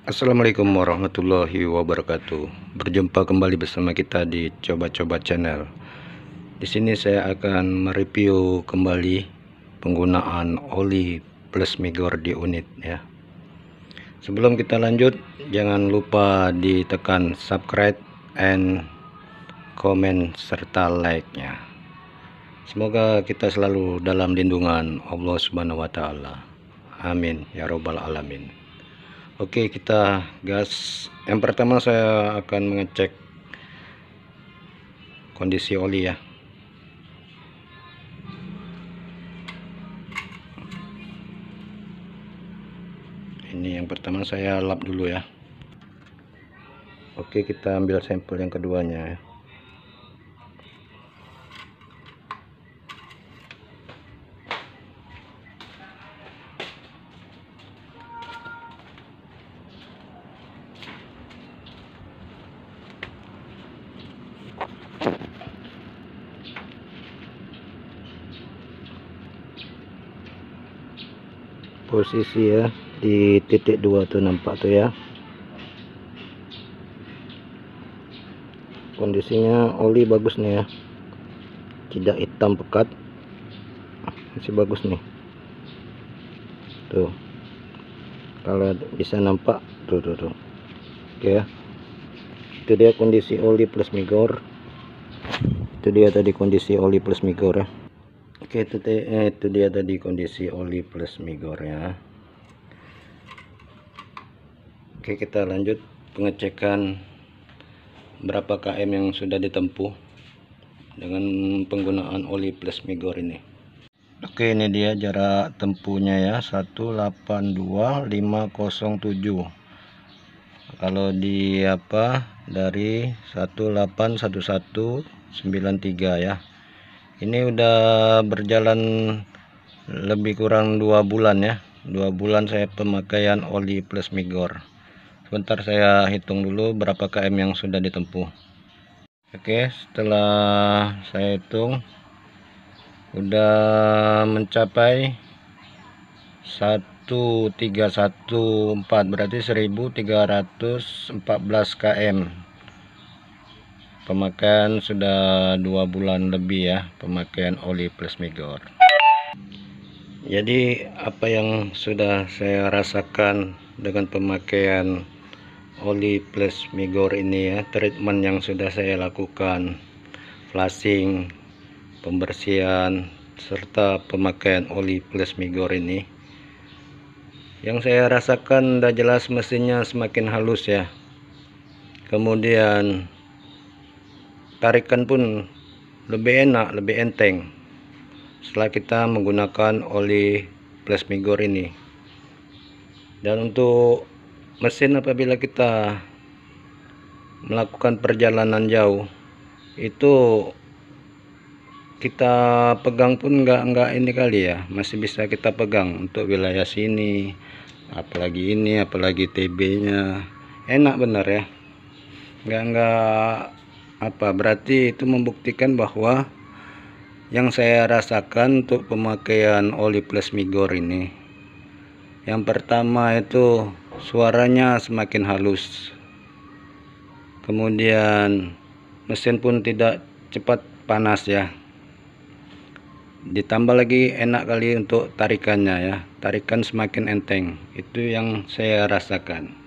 Assalamualaikum warahmatullahi wabarakatuh. Berjumpa kembali bersama kita di Coba-Coba Channel. Di sini saya akan mereview kembali penggunaan oli plus Migor di unit ya. Sebelum kita lanjut, jangan lupa ditekan subscribe and comment serta like-nya. Semoga kita selalu dalam lindungan Allah Subhanahu wa taala. Amin ya robbal alamin. Oke, kita gas. Yang pertama saya akan mengecek kondisi oli ya. Ini yang pertama saya lap dulu ya. Oke, kita ambil sampel yang keduanya ya. Posisi ya di titik 2 tuh nampak tuh ya. Kondisinya oli bagus nih ya, tidak hitam pekat, masih bagus nih tuh, kalau bisa nampak tuh. Oke ya, itu dia kondisi oli plus Migor. Itu dia tadi kondisi oli plus Migor ya. Oke, itu dia tadi kondisi oli plus Migor ya. Oke, kita lanjut pengecekan berapa km yang sudah ditempuh dengan penggunaan oli plus Migor ini. Oke, ini dia jarak tempuhnya ya, 182.507. Kalau di dari 181193 ya. Ini udah berjalan lebih kurang 2 bulan ya. 2 bulan saya pemakaian oli plus Migor. Sebentar saya hitung dulu berapa km yang sudah ditempuh. Oke, setelah saya hitung udah mencapai 1314, berarti 1314 km. Pemakaian sudah 2 bulan lebih ya, pemakaian oli plus Migor. Jadi apa yang sudah saya rasakan dengan pemakaian oli plus Migor ini ya, treatment yang sudah saya lakukan, flashing, pembersihan, serta pemakaian oli plus Migor ini, yang saya rasakan udah jelas mesinnya semakin halus ya. Kemudian tarikan pun lebih enak, lebih enteng setelah kita menggunakan oli plus Migor ini. Dan untuk mesin, apabila kita melakukan perjalanan jauh, itu kita pegang pun enggak ini kali ya, masih bisa kita pegang untuk wilayah sini, apalagi ini, apalagi TB nya enak bener ya, enggak berarti itu membuktikan bahwa yang saya rasakan untuk pemakaian oli plus Migor ini, yang pertama itu suaranya semakin halus, kemudian mesin pun tidak cepat panas ya, ditambah lagi enak kali untuk tarikannya ya, tarikan semakin enteng. Itu yang saya rasakan.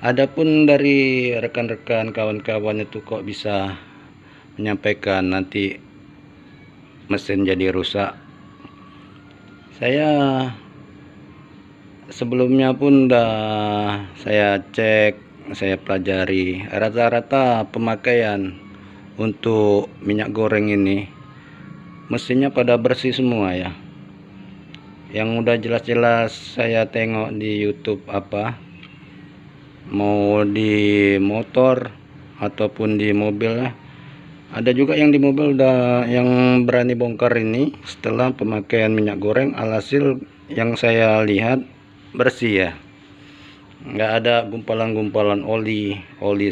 Adapun dari rekan-rekan kawan-kawan itu kok bisa menyampaikan nanti mesin jadi rusak, saya sebelumnya pun udah saya cek, saya pelajari rata-rata pemakaian untuk minyak goreng ini mesinnya pada bersih semua ya. Yang udah jelas-jelas saya tengok di YouTube, mau di motor ataupun di mobil ya. Ada juga yang di mobil udah yang berani bongkar ini setelah pemakaian minyak goreng. Alhasil yang saya lihat bersih ya, nggak ada gumpalan-gumpalan oli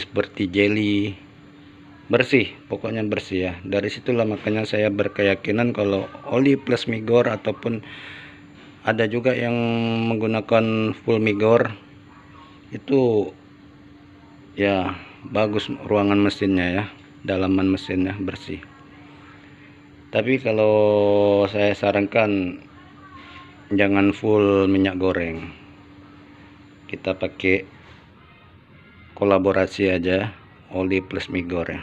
seperti jelly, bersih, pokoknya bersih ya. Dari situlah makanya saya berkeyakinan kalau oli plus Migor, ataupun ada juga yang menggunakan full Migor, itu ya bagus ruangan mesinnya ya, dalaman mesinnya bersih. Tapi kalau saya sarankan jangan full minyak goreng, kita pakai kolaborasi aja oli plus migor ya.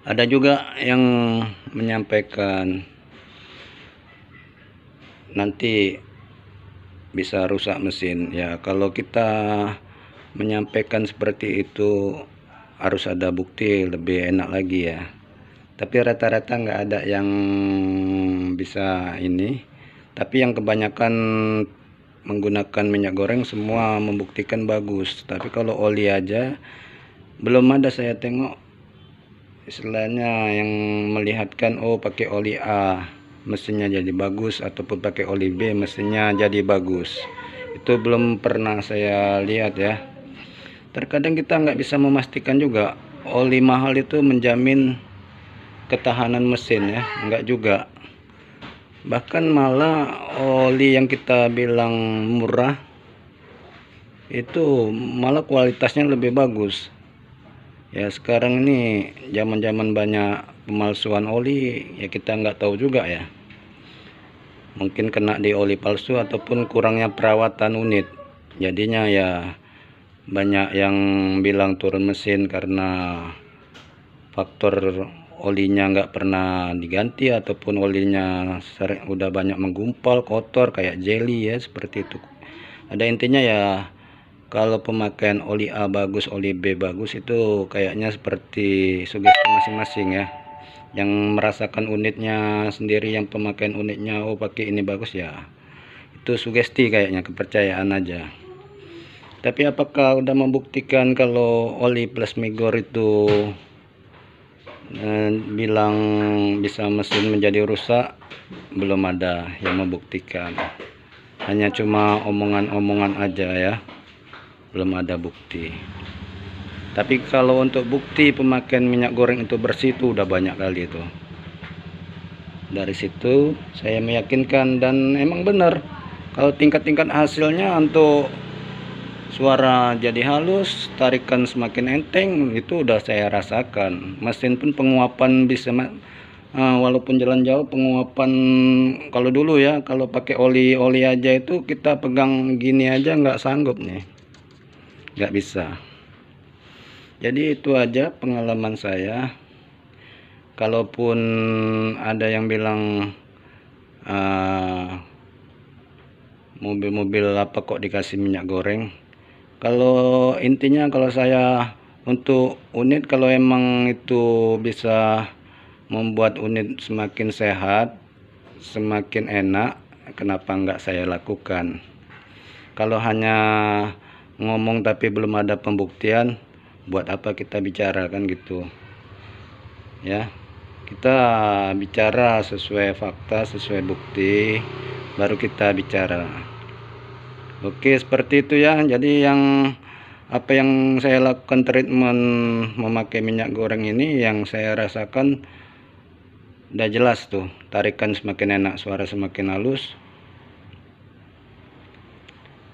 Ada juga yang menyampaikan nanti bisa rusak mesin ya. Kalau kita menyampaikan seperti itu harus ada bukti, lebih enak lagi ya. Tapi rata-rata nggak ada yang bisa ini. Tapi yang kebanyakan menggunakan minyak goreng semua membuktikan bagus. Tapi kalau oli aja belum ada saya tengok istilahnya yang melihatkan oh pakai oli A mesinnya jadi bagus, ataupun pakai oli B mesinnya jadi bagus. Itu belum pernah saya lihat ya. Terkadang kita nggak bisa memastikan juga oli mahal itu menjamin ketahanan mesin ya, enggak juga. Bahkan malah oli yang kita bilang murah itu malah kualitasnya lebih bagus ya. Sekarang ini zaman-zaman banyak pemalsuan oli ya, kita nggak tahu juga ya, mungkin kena di oli palsu ataupun kurangnya perawatan unit, jadinya ya banyak yang bilang turun mesin karena faktor olinya nggak pernah diganti, ataupun olinya udah banyak menggumpal kotor kayak jelly ya, seperti itu. Ada intinya ya, kalau pemakaian oli A bagus, oli B bagus, itu kayaknya seperti sugesti masing-masing ya. Yang merasakan unitnya sendiri, yang pemakaian unitnya oh pakai ini bagus ya, itu sugesti kayaknya, kepercayaan aja. Tapi apakah udah membuktikan kalau oli plus migor itu bilang bisa mesin menjadi rusak? Belum ada yang membuktikan, hanya cuma omongan-omongan aja ya, belum ada bukti. Tapi kalau untuk bukti pemakaian minyak goreng itu bersih itu udah banyak kali itu. Dari situ saya meyakinkan, dan emang benar kalau tingkat-tingkat hasilnya untuk suara jadi halus, tarikan semakin enteng, itu udah saya rasakan. Mesin pun penguapan bisa walaupun jalan jauh penguapan. Kalau dulu ya, kalau pakai oli aja itu kita pegang gini aja nggak sanggup nih, nggak bisa. Jadi itu aja pengalaman saya. Kalaupun ada yang bilang mobil-mobil apa kok dikasih minyak goreng, kalau intinya kalau saya untuk unit, kalau emang itu bisa membuat unit semakin sehat, semakin enak, kenapa enggak saya lakukan. Kalau hanya ngomong tapi belum ada pembuktian, buat apa kita bicara, kan gitu ya. Kita bicara sesuai fakta, sesuai bukti, baru kita bicara. Oke, seperti itu ya. Jadi apa yang saya lakukan treatment memakai minyak goreng ini, yang saya rasakan udah jelas tuh, tarikan semakin enak, suara semakin halus,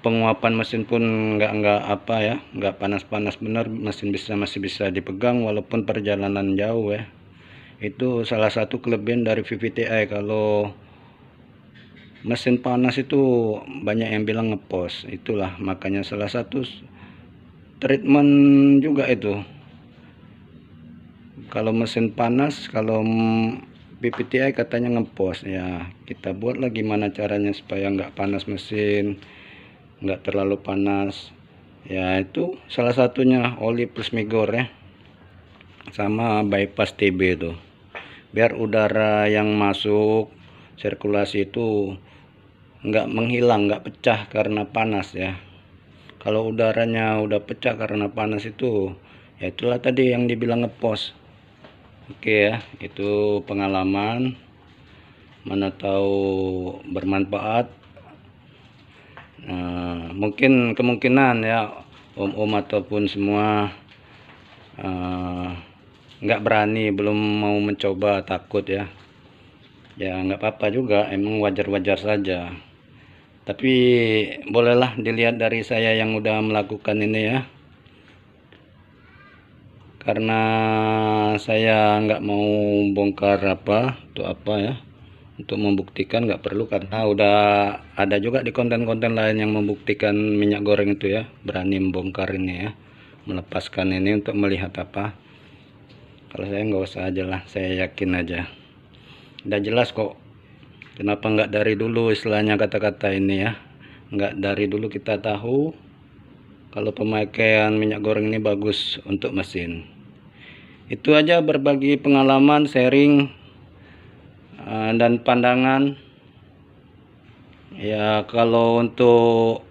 penguapan mesin pun nggak panas-panas, bener, mesin masih bisa dipegang walaupun perjalanan jauh ya. Itu salah satu kelebihan dari VVTi. Kalau mesin panas itu banyak yang bilang ngepos, itulah makanya salah satu treatment juga itu. Kalau mesin panas, kalau VVTi katanya ngepos ya, kita buatlah gimana caranya supaya nggak panas mesin, nggak terlalu panas ya. Itu salah satunya oli plus migor ya, sama bypass TB itu, biar udara yang masuk sirkulasi itu nggak menghilang, nggak pecah karena panas ya. Kalau udaranya udah pecah karena panas itu ya, itulah tadi yang dibilang ngepos. Oke ya, itu pengalaman, mana tahu bermanfaat. Mungkin kemungkinan ya om-om ataupun semua nggak berani, belum mau mencoba, takut ya. Ya nggak apa-apa juga, emang wajar-wajar saja. Tapi bolehlah dilihat dari saya yang udah melakukan ini ya, karena saya nggak mau bongkar untuk apa ya, untuk membuktikan nggak perlu, karena udah ada juga di konten-konten lain yang membuktikan minyak goreng itu ya, berani membongkar ini ya, melepaskan ini untuk melihat apa. Kalau saya nggak usah aja lah, saya yakin aja udah jelas kok. Kenapa nggak dari dulu istilahnya kata-kata ini ya, nggak dari dulu kita tahu kalau pemakaian minyak goreng ini bagus untuk mesin. Itu aja, berbagi pengalaman, sharing dan pandangan ya. Kalau untuk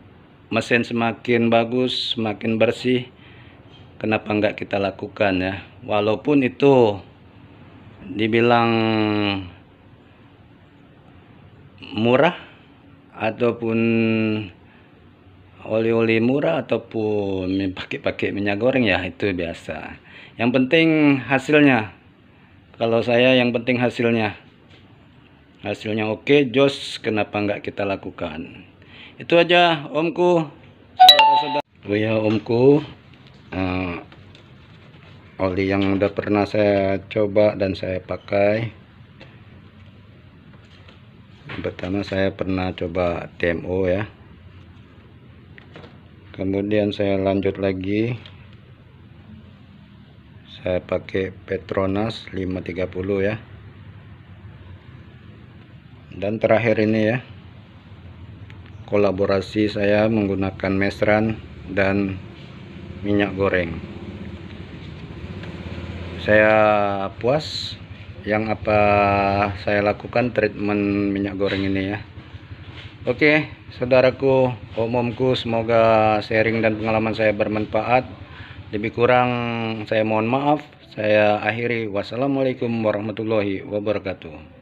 mesin semakin bagus, semakin bersih, kenapa nggak kita lakukan ya, walaupun itu dibilang murah ataupun oli-oli murah ataupun pakai minyak goreng ya, itu biasa. Yang penting hasilnya. Kalau saya yang penting hasilnya oke, jos, kenapa nggak kita lakukan. Itu aja omku, saudara-saudara. Oh ya omku, oli yang udah pernah saya coba dan saya pakai. Pertama saya pernah coba TMO ya, kemudian saya lanjut lagi, saya pakai Petronas 530 ya, dan terakhir ini ya, kolaborasi saya menggunakan mesran dan minyak goreng. Saya puas yang apa saya lakukan treatment minyak goreng ini ya. Oke, saudaraku, omku, semoga sharing dan pengalaman saya bermanfaat. Lebih kurang saya mohon maaf. Saya akhiri. Wassalamualaikum warahmatullahi wabarakatuh.